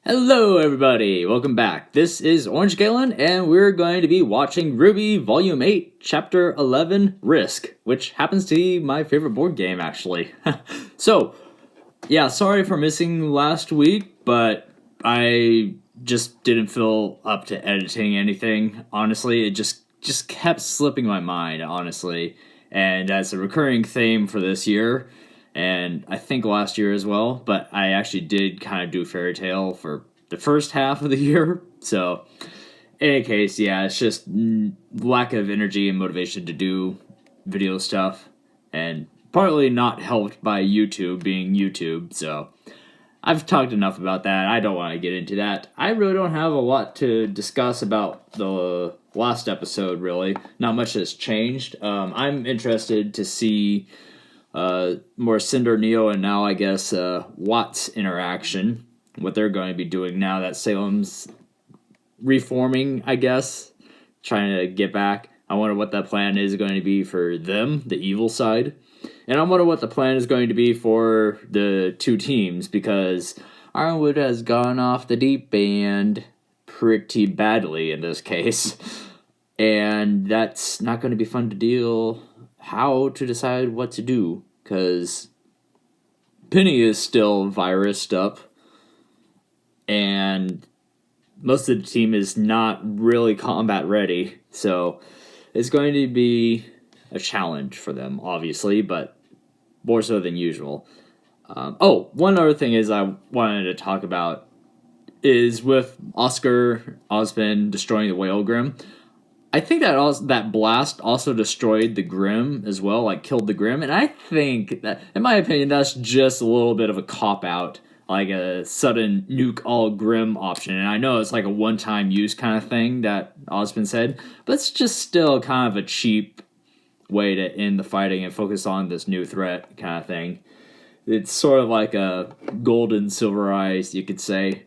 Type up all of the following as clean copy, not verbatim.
Hello everybody, welcome back. This is Orange Galen, and we're going to be watching RWBY Volume 8, Chapter 11, Risk, which happens to be my favorite board game, actually. So, yeah, sorry for missing last week, but I just didn't feel up to editing anything. Honestly, it just kept slipping my mind, honestly. And that's a recurring theme for this year, and I think last year as well, but I actually did kind of do Fairy Tale for the first half of the year, so in any case, yeah, it's just lack of energy and motivation to do video stuff, and partly not helped by YouTube being YouTube, so I've talked enough about that. I don't want to get into that. I really don't have a lot to discuss about the last episode, really. Not much has changed. I'm interested to see more Cinder, Neo, and now I guess Watt's interaction. What they're going to be doing now that Salem's reforming, I guess. Trying to get back. I wonder what that plan is going to be for them, the evil side. And I wonder what the plan is going to be for the two teams, because Ironwood has gone off the deep end pretty badly in this case. And that's not going to be fun to deal. How to decide what to do, because Penny is still virused up, and most of the team is not really combat ready, so it's going to be a challenge for them, obviously, but more so than usual. One other thing is I wanted to talk about is with Oscar Osmond destroying the Whale Grim. I think that blast also destroyed the Grim as well, like killed the Grim, and I think that, in my opinion, that's just a little bit of a cop-out, like a sudden nuke all Grim option, and I know it's like a one-time use kind of thing that Osmond said, but it's just still kind of a cheap way to end the fighting and focus on this new threat kind of thing. It's sort of like a golden silver eyes, you could say.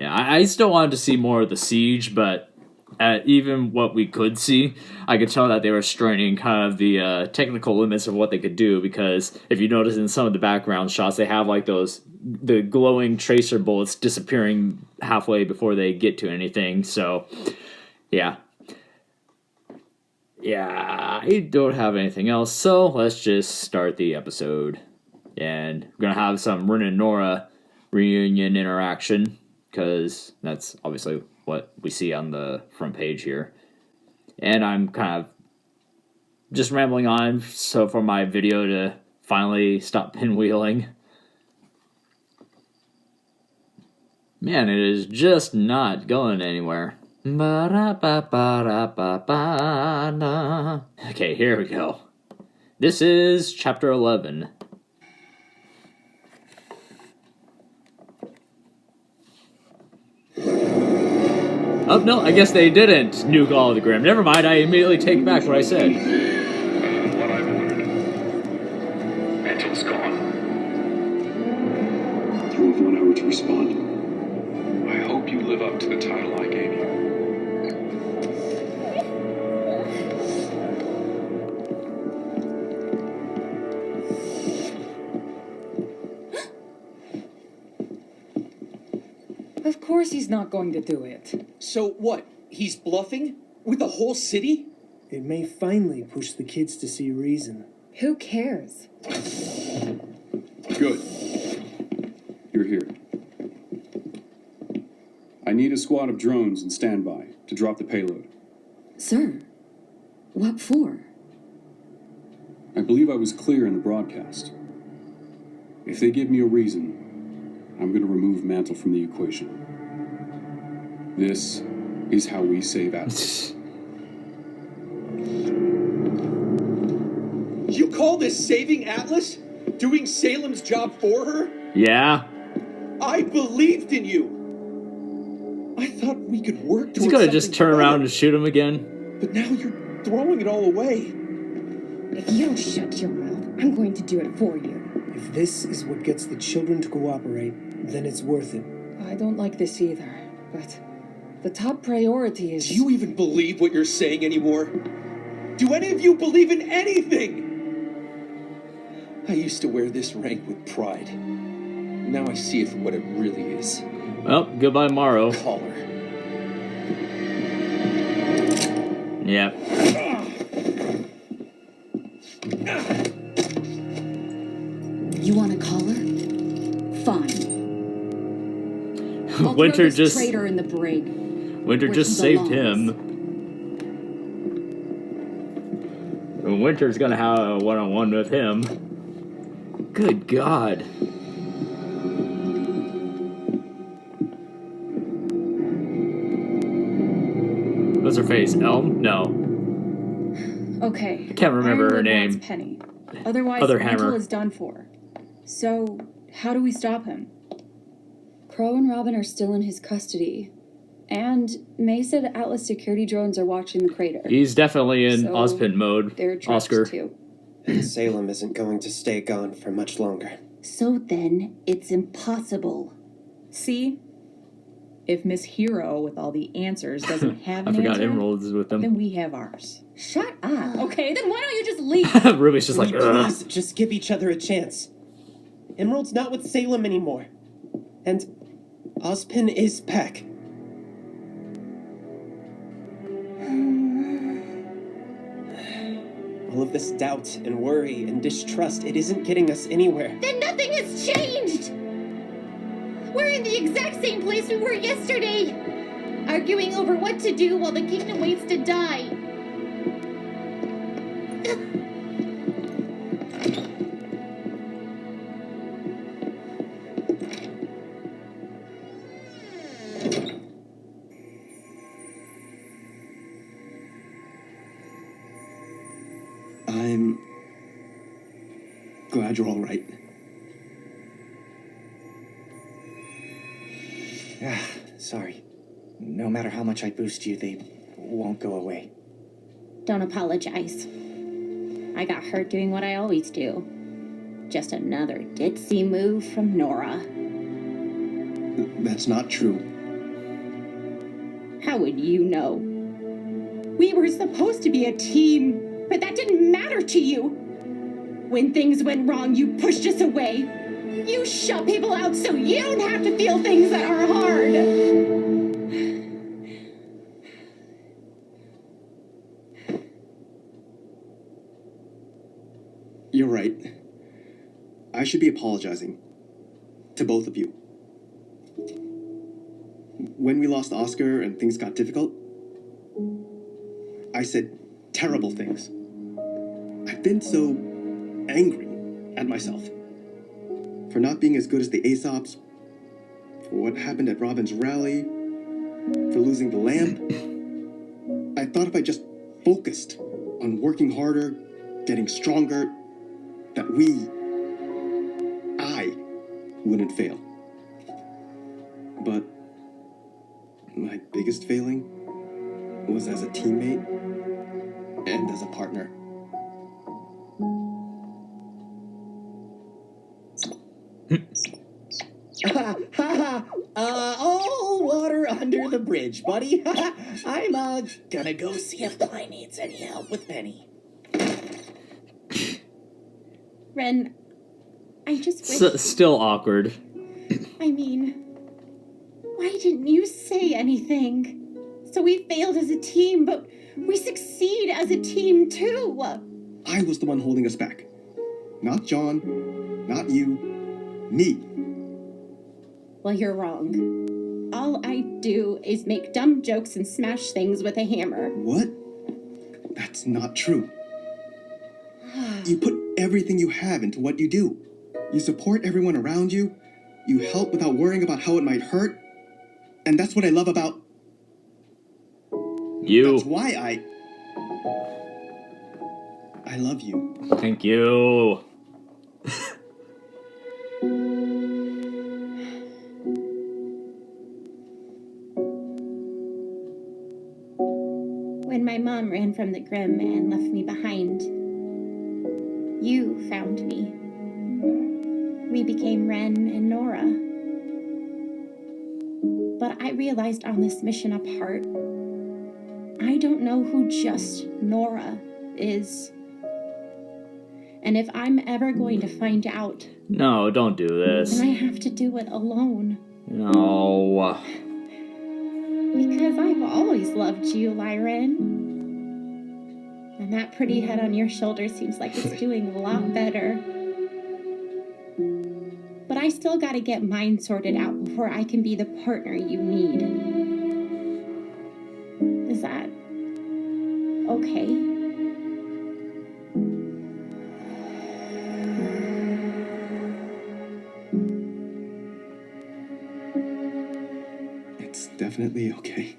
Yeah, I still wanted to see more of the siege, but even what we could see, I could tell that they were straining kind of the technical limits of what they could do, because if you notice in some of the background shots, they have like the glowing tracer bullets disappearing halfway before they get to anything, so yeah. Yeah, I don't have anything else, so let's just start the episode. And we're going to have some Rin and Nora reunion interaction, because that's obviously what we see on the front page here. And I'm kind of just rambling on, so for my video to finally stop pinwheeling. Man, it is just not going anywhere. Okay, here we go. This is Chapter 11. Oh, no, I guess they didn't nuke all of the Grim. Never mind, I immediately take back what I said. What I've ordered. Mantel's gone. You have 1 hour to respond. I hope you live up to the title I gave you. Of course he's not going to do it. So what? He's bluffing? With the whole city? It may finally push the kids to see reason. Who cares? Good. You're here. I need a squad of drones in standby to drop the payload. Sir, what for? I believe I was clear in the broadcast. If they give me a reason, I'm going to remove Mantle from the equation. This is how we save Atlas. You call this saving Atlas? Doing Salem's job for her? Yeah. I believed in you! I thought we could work towards He's gonna just turn around and shoot him again. But now you're throwing it all away. If you don't shut your mouth, I'm going to do it for you. If this is what gets the children to cooperate, then it's worth it. I don't like this either, but the top priority is... Do you even believe what you're saying anymore? Do any of you believe in anything? I used to wear this rank with pride. Now I see it for what it really is. Well, goodbye, Morrow. Caller. Yeah. You want a collar? Fine. I'll Winter throw this just traitor in the brig. Winter where just he saved belongs. him. Winter's gonna have a one-on-one with him. Good God. What's her face? Elm? No. Okay. I can't remember her Ironwood name. wants Penny. Otherwise, Other Mantle hammer. is done for. So, how do we stop him? Crow and Robin are still in his custody. And May said Atlas security drones are watching the crater. He's definitely in So, Ozpin mode. They're trapped Oscar. too. And Salem isn't going to stay gone for much longer. So then, it's impossible. See? If Miss Hero with all the answers doesn't have I an forgot answer, Emerald is with then them. we have ours. Shut up. Okay, then why don't you just leave? Ruby's just like, ugh. Please, just give each other a chance. Emerald's not with Salem anymore. And Ozpin is back. All of this doubt and worry and distrust, it isn't getting us anywhere. Then nothing has changed! We're in the exact same place we were yesterday! Arguing over what to do while the kingdom waits to die. I'm glad you're all right. Sorry. No matter how much I boost you, they won't go away. Don't apologize. I got hurt doing what I always do. Just another ditzy move from Nora. That's not true. How would you know? We were supposed to be a team, but that didn't matter to you. When things went wrong, you pushed us away. You shut people out so you don't have to feel things that are hard. You're right. I should be apologizing. To both of you. When we lost Oscar and things got difficult, I said terrible things. I've been so angry at myself. For not being as good as the Aesops, for what happened at Robin's rally, for losing the lamp. I thought if I just focused on working harder, getting stronger, that I wouldn't fail. But my biggest failing was as a teammate and as a partner. All water under the bridge, buddy. I'm, gonna go see if Pie needs any help with Penny. Ren, I just wish... Still awkward. I mean, why didn't you say anything? So we failed as a team, but we succeed as a team too. I was the one holding us back. Not John, not you, me. Well, you're wrong. All I do is make dumb jokes and smash things with a hammer. What? That's not true. You put everything you have into what you do. You support everyone around you. You help without worrying about how it might hurt. And that's what I love about you. That's why I love you. Thank you. When my mom ran from the Grim and left me behind, you found me. We became Ren and Nora. But I realized on this mission apart, I don't know who just Nora is. And if I'm ever going to find out, No, don't do this. then I have to do it alone. No. Because I've always loved you, Lyran. And that pretty head on your shoulder seems like it's doing a lot better. But I still gotta get mine sorted out before I can be the partner you need. Is that okay? It's definitely okay.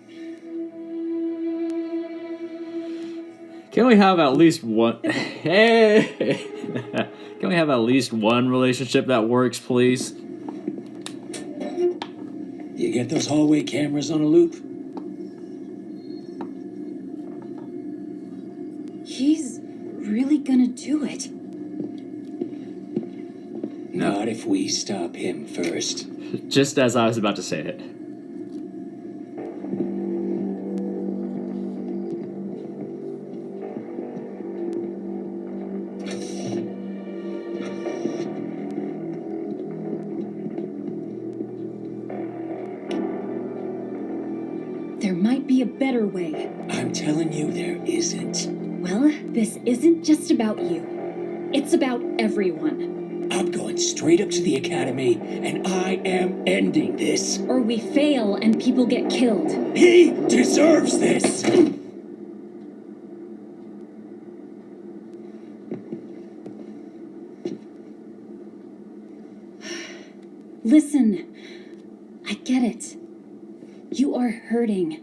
Can we have at least one... Hey! Can we have at least one relationship that works, please? You get those hallway cameras on a loop? He's really gonna do it. Not if we stop him first. Just as I was about to say it. There might be a better way. I'm telling you, there isn't. Well, this isn't just about you. It's about everyone. I'm going straight up to the academy, and I am ending this. Or we fail and people get killed. He deserves this! Listen, I get it. You are hurting.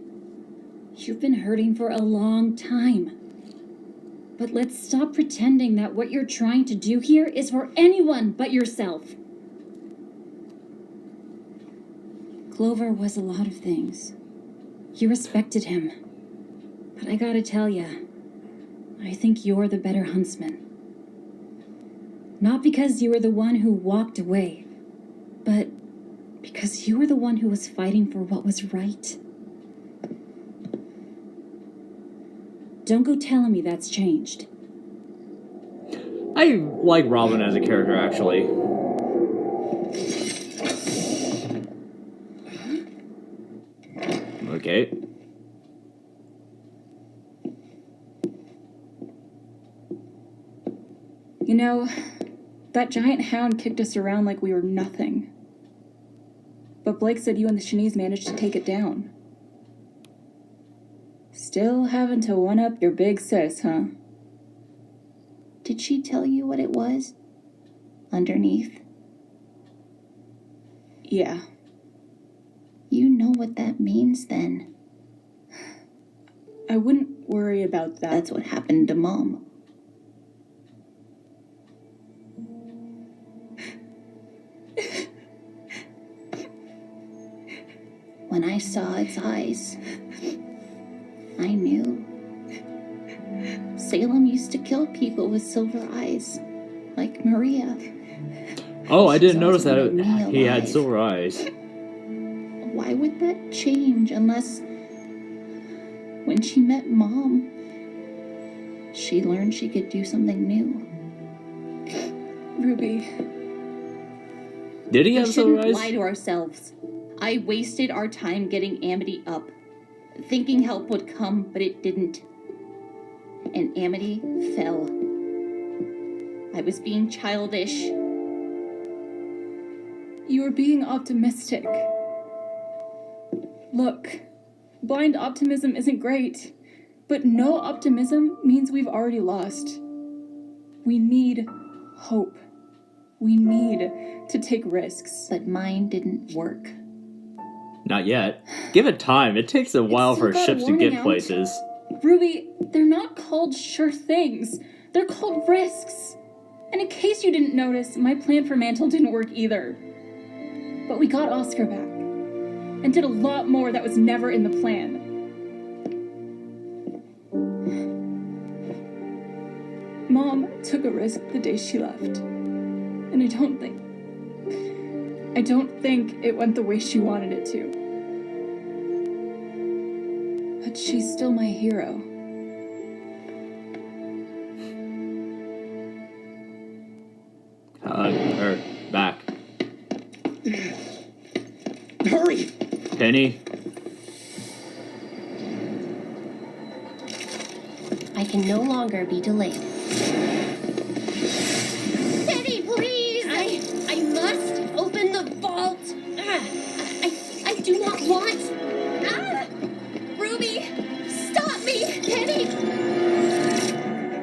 You've been hurting for a long time. But let's stop pretending that what you're trying to do here is for anyone but yourself. Clover was a lot of things. You respected him. But I gotta tell ya, I think you're the better huntsman. Not because you were the one who walked away, but because you were the one who was fighting for what was right. Don't go telling me that's changed. I like Robin as a character, actually. Okay. You know, that giant hound kicked us around like we were nothing. But Blake said you and the Shanice managed to take it down. Still having to one-up your big sis, huh? Did she tell you what it was? Underneath? Yeah. You know what that means then. I wouldn't worry about that. That's what happened to Mom. When I saw its eyes, I knew. Salem used to kill people with silver eyes, like Maria. Oh, I didn't notice She's always that wanted me he had alive. silver eyes. Why would that change unless when she met Mom, she learned she could do something new? Ruby. Did he We have silver shouldn't eyes? lie to ourselves. I wasted our time getting Amity up, thinking help would come, but it didn't. And Amity fell. I was being childish. You were being optimistic. Look, blind optimism isn't great, but no optimism means we've already lost. We need hope. We need to take risks. But mine didn't work. Not yet. Give it time. It takes a while still for got a ships to warning get out. places. Ruby, they're not called sure things. They're called risks. And in case you didn't notice, my plan for Mantle didn't work either. But we got Oscar back. And did a lot more that was never in the plan. Mom took a risk the day she left. And I don't think it went the way she wanted it to. But she's still my hero. Penny. I can no longer be delayed. Penny, please! I must open the vault. I do not want. Ruby, stop me! Penny!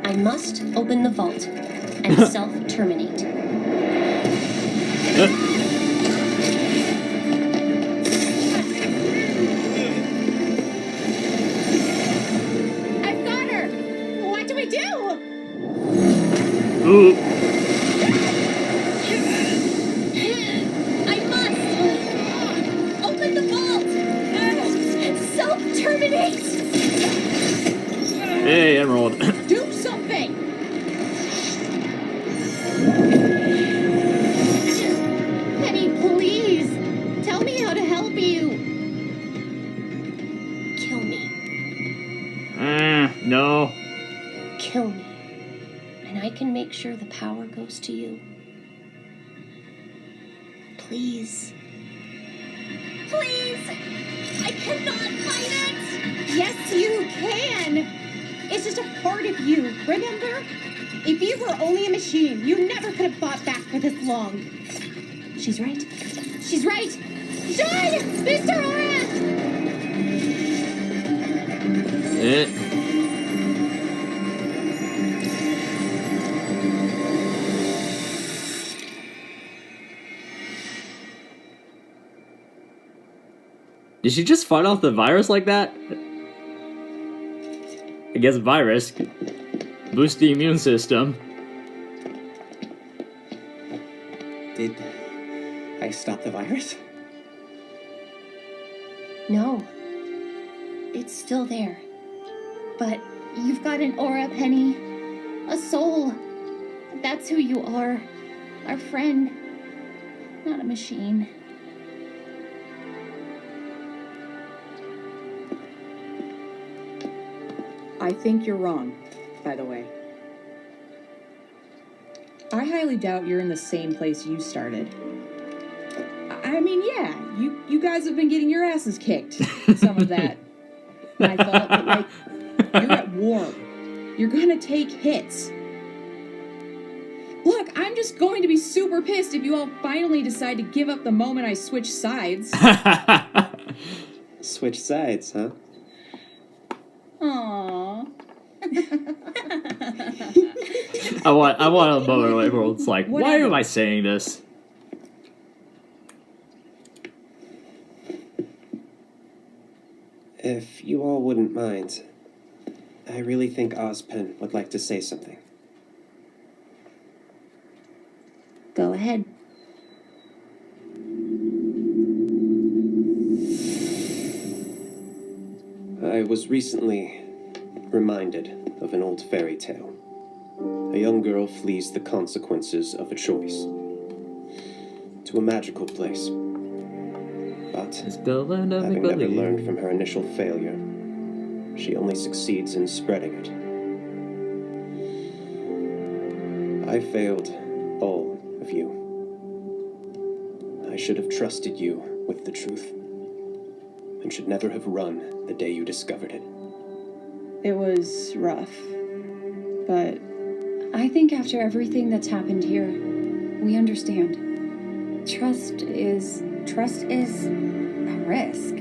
I must open the vault and self-terminate. I've got her! What do we do? Ooh. I must open the vault. Self-terminate. Hey, Emerald. Do something! Penny, please! Tell me how to help you! Kill me. No. Kill me. And I can make sure the power goes to you. Please. Please! I cannot fight it! Yes, you can! It's just a part of you, remember? If you were only a machine, you never could have fought back for this long. She's right. She's right! Shine! Mr. Aura! Did she just fight off the virus like that? I guess virus. Boost the immune system. Did I stop the virus? No. It's still there. But You've got an aura, Penny. A soul. That's who you are. Our friend. Not a machine. I think you're wrong, by the way. I highly doubt you're in the same place you started. I mean, yeah, you guys have been getting your asses kicked. Some of that my fault, but like, you're at war. You're gonna take hits. Look, I'm just going to be super pissed if you all finally decide to give up the moment I switch sides. Switch sides, huh? Aww. I want a moment where it's like, why Whatever. am I saying this? If you all wouldn't mind, I really think Ozpen would like to say something. Go ahead. I was recently reminded of an old fairy tale. A young girl flees the consequences of a choice to a magical place. But having never learned from her initial failure, she only succeeds in spreading it. I failed all of you. I should have trusted you with the truth, and should never have run the day you discovered it. It was rough, but I think after everything that's happened here, we understand. Trust is a risk.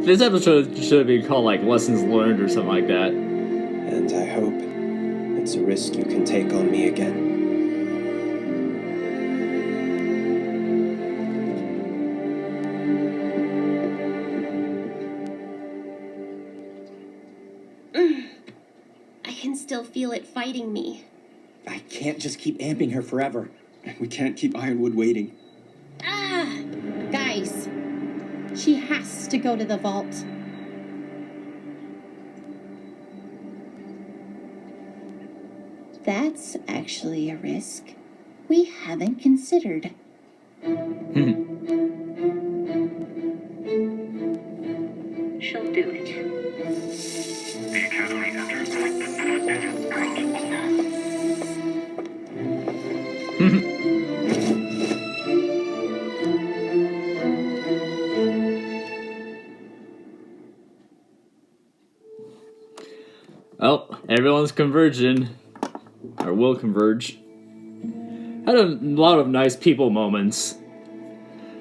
This episode should be called like Lessons Learned or something like that. And I hope it's a risk you can take on me again. I can still feel it fighting me. I can't just keep amping her forever. We can't keep Ironwood waiting. Guys, she has to go to the vault. That's actually a risk we haven't considered. She'll do it. The Academy enters. Well, everyone's converging. Or will converge. Had a lot of nice people moments.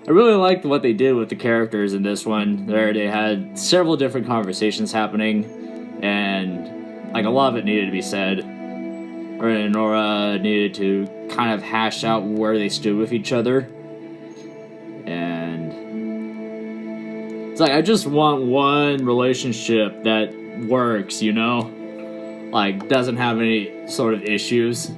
I really liked what they did with the characters in this one. There they had several different conversations happening, and like a lot of it needed to be said. Or Nora needed to kind of hash out where they stood with each other. And it's like, I just want one relationship that works, you know? Like, doesn't have any sort of issues.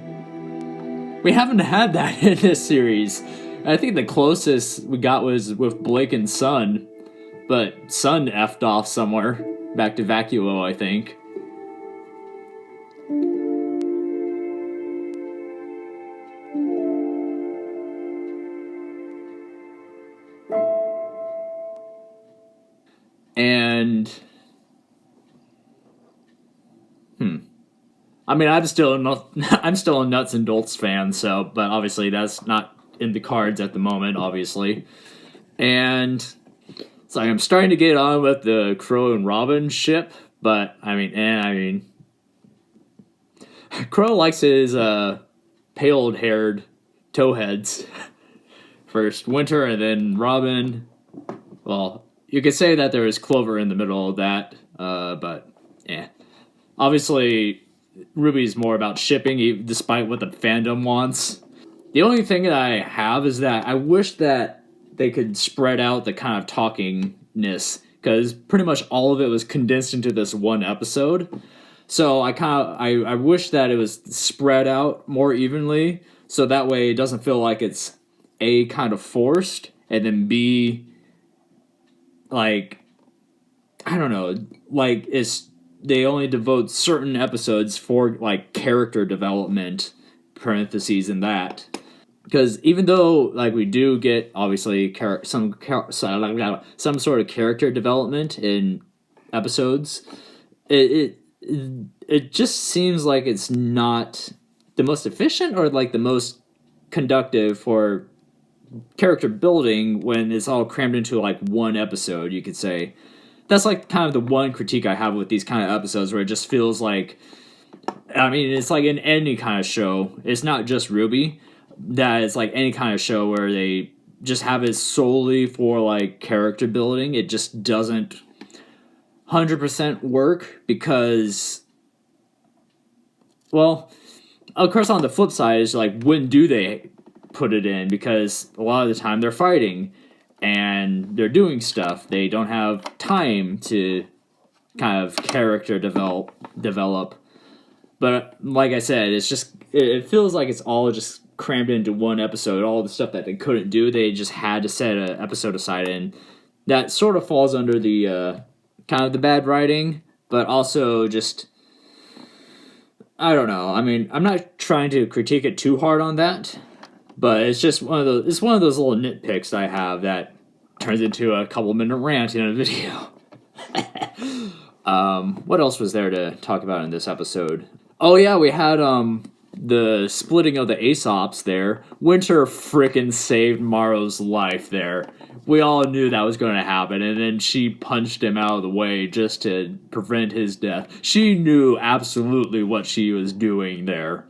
We haven't had that in this series. I think the closest we got was with Blake and Sun, but Sun effed off somewhere, back to Vacuo, I think. And I mean, I'm still a Nuts and Bolts fan, so, but obviously that's not in the cards at the moment, obviously. And it's like I'm starting to get on with the Crow and Robin ship, but I mean, Crow likes his pale-haired towheads. First Winter and then Robin. Well, you could say that there was Clover in the middle of that, but yeah. Obviously, RWBY's more about shipping, despite what the fandom wants. The only thing that I have is that I wish that they could spread out the kind of talkingness, because pretty much all of it was condensed into this one episode. So I wish that it was spread out more evenly, so that way it doesn't feel like it's A, kind of forced, and then B, like, I don't know, like they only devote certain episodes for like character development, parentheses in that. Because even though like we do get obviously some sort of character development in episodes, it just seems like it's not the most efficient or like the most conductive for character building when it's all crammed into like one episode, you could say. That's like kind of the one critique I have with these kind of episodes, where it just feels like, I mean, it's like in any kind of show, it's not just RWBY, that it's like any kind of show where they just have it solely for like character building. It just doesn't 100% work because, well, of course on the flip side is like, when do they put it in? Because a lot of the time they're fighting and they're doing stuff. They don't have time to kind of character develop. But like I said, it's just, it feels like it's all just crammed into one episode. All the stuff that they couldn't do, they just had to set an episode aside, and that sort of falls under the kind of the bad writing, but also just, I don't know. I mean, I'm not trying to critique it too hard on that, but it's just one of those little nitpicks I have that turns into a couple-minute rant in a video. What else was there to talk about in this episode? Oh yeah, we had the splitting of the Aesops there. Winter frickin' saved Morrow's life there. We all knew that was going to happen, and then she punched him out of the way just to prevent his death. She knew absolutely what she was doing there,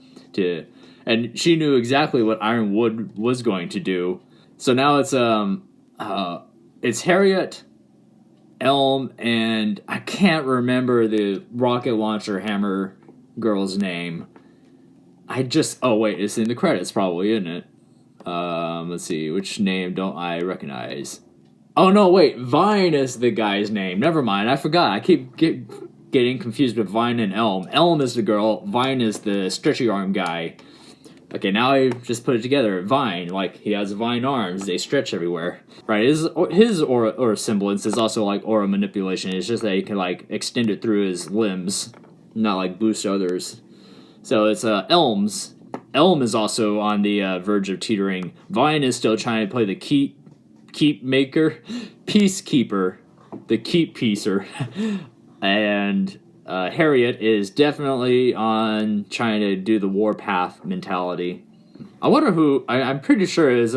and she knew exactly what Ironwood was going to do. So now it's Harriet, Elm, and I can't remember the rocket launcher hammer girl's name. Oh wait, it's in the credits probably, isn't it? Let's see, which name don't I recognize? Oh no, wait, Vine is the guy's name. Never mind, I forgot. I keep getting confused with Vine and Elm. Elm is the girl, Vine is the stretchy arm guy. Okay, now I just put it together. Vine, like, he has vine arms, they stretch everywhere. Right, his aura semblance is also like aura manipulation. It's just that he can like extend it through his limbs, not like boost others. So it's Elms. Elm is also on the verge of teetering. Vine is still trying to play the peacekeeper, the keep piecer. And Harriet is definitely on trying to do the warpath mentality. I wonder who, I'm pretty sure it was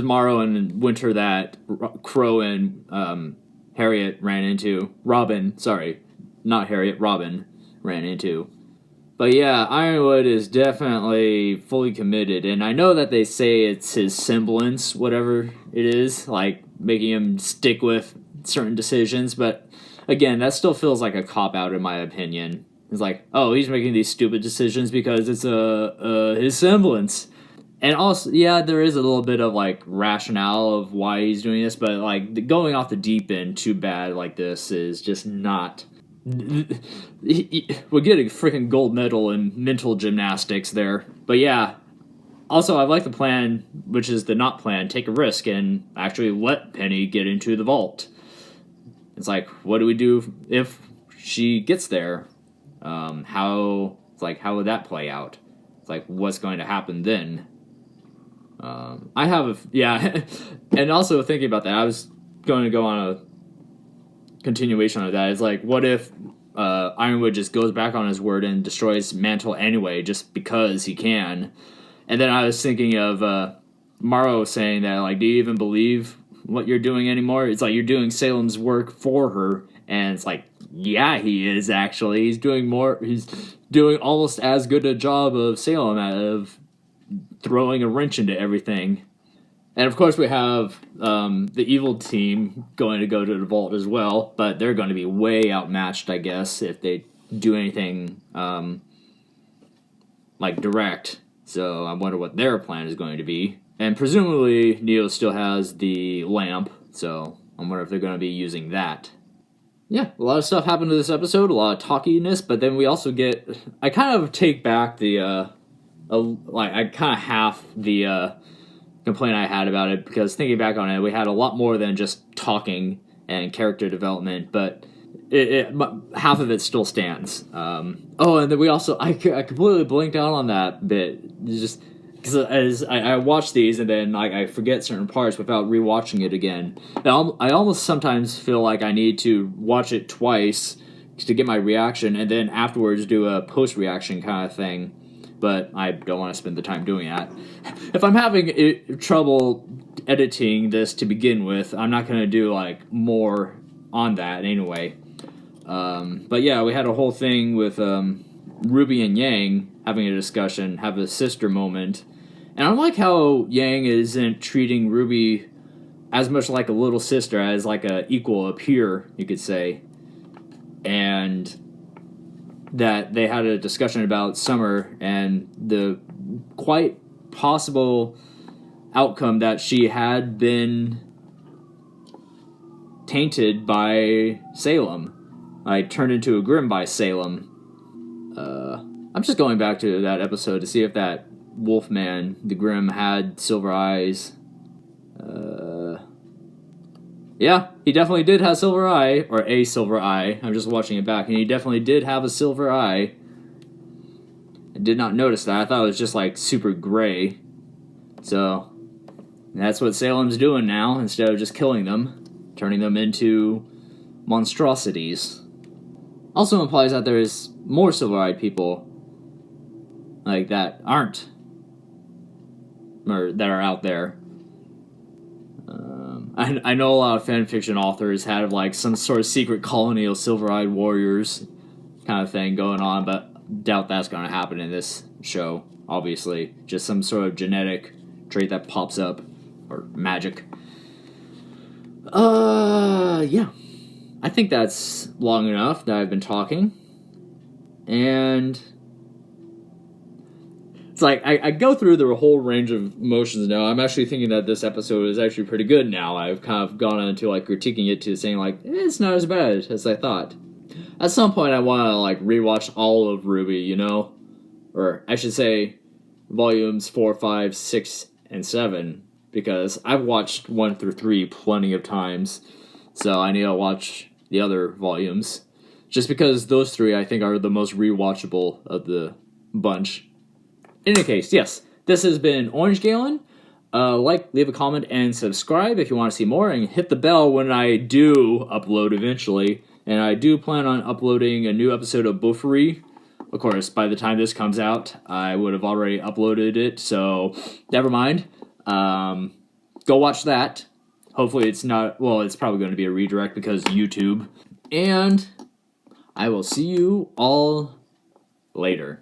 Morrow and Winter that Crow and Harriet ran into. Robin, sorry. Not Harriet, Robin ran into. But yeah, Ironwood is definitely fully committed, and I know that they say it's his semblance, whatever it is, like making him stick with certain decisions, but again, that still feels like a cop-out in my opinion. It's like, oh, he's making these stupid decisions because it's his semblance. And also, yeah, there is a little bit of, like, rationale of why he's doing this, but, like, going off the deep end too bad like this is just not... We'll get a freaking gold medal in mental gymnastics there. But yeah, also I like the plan, which is the not plan, take a risk and actually let Penny get into the vault. It's like, what do we do if she gets there? How would that play out? It's like, what's going to happen then? And also thinking about that, I was going to go on a continuation of that. It's like, what if Ironwood just goes back on his word and destroys Mantle anyway, just because he can? And then I was thinking of Morrow saying that, like, do you even believe what you're doing anymore? It's like you're doing Salem's work for her, and it's like, yeah, he is actually. He's doing almost as good a job of Salem of throwing a wrench into everything. And of course we have the evil team going to go to the vault as well, but they're going to be way outmatched, I guess, if they do anything like direct. So I wonder what their plan is going to be. And presumably Neo still has the lamp, so I wonder if they're going to be using that. Yeah, a lot of stuff happened to this episode, a lot of talkiness, but then we also get... I kind of take back the... I kind of half the... complaint I had about it, because thinking back on it, we had a lot more than just talking and character development, but half of it still stands. And then we also, I completely blinked out on that bit, just because as I watch these and then I forget certain parts without rewatching it again. Now, I almost sometimes feel like I need to watch it twice to get my reaction, and then afterwards do a post-reaction kind of thing. But I don't want to spend the time doing that. If I'm having trouble editing this to begin with, I'm not going to do, like, more on that anyway. But yeah, we had a whole thing with Ruby and Yang having a discussion, have a sister moment. And I like how Yang isn't treating Ruby as much like a little sister as like a equal, a peer, you could say. And... that they had a discussion about Summer and the quite possible outcome that she had been tainted by Salem. Turned into a Grimm by Salem. I'm just going back to that episode to see if that Wolfman, the Grimm, had silver eyes. Yeah, he definitely did have silver eye, or a silver eye. I'm just watching it back, and he definitely did have a silver eye. I did not notice that. I thought it was just, like, super gray. So, that's what Salem's doing now, instead of just killing them. Turning them into monstrosities. Also implies that there's more silver-eyed people, like, that aren't, or that are out there. I know a lot of fanfiction authors have, like, some sort of secret colony of silver-eyed warriors kind of thing going on, but doubt that's going to happen in this show, obviously. Just some sort of genetic trait that pops up, or magic. Yeah. I think that's long enough that I've been talking. And... it's like, I go through the whole range of emotions now. I'm actually thinking that this episode is actually pretty good now. I've kind of gone into, like, critiquing it to saying, like, it's not as bad as I thought. At some point, I want to, like, rewatch all of RWBY, you know? Or, I should say, volumes 4, 5, 6, and 7. Because I've watched 1 through 3 plenty of times. So I need to watch the other volumes. Just because those 3, I think, are the most rewatchable of the bunch. In any case, yes, this has been Orange Galen. Leave a comment, and subscribe if you want to see more, and hit the bell when I do upload eventually. And I do plan on uploading a new episode of Buffery. Of course, by the time this comes out, I would have already uploaded it, so never mind. Go watch that. Hopefully it's not, well, it's probably going to be a redirect because YouTube. And I will see you all later.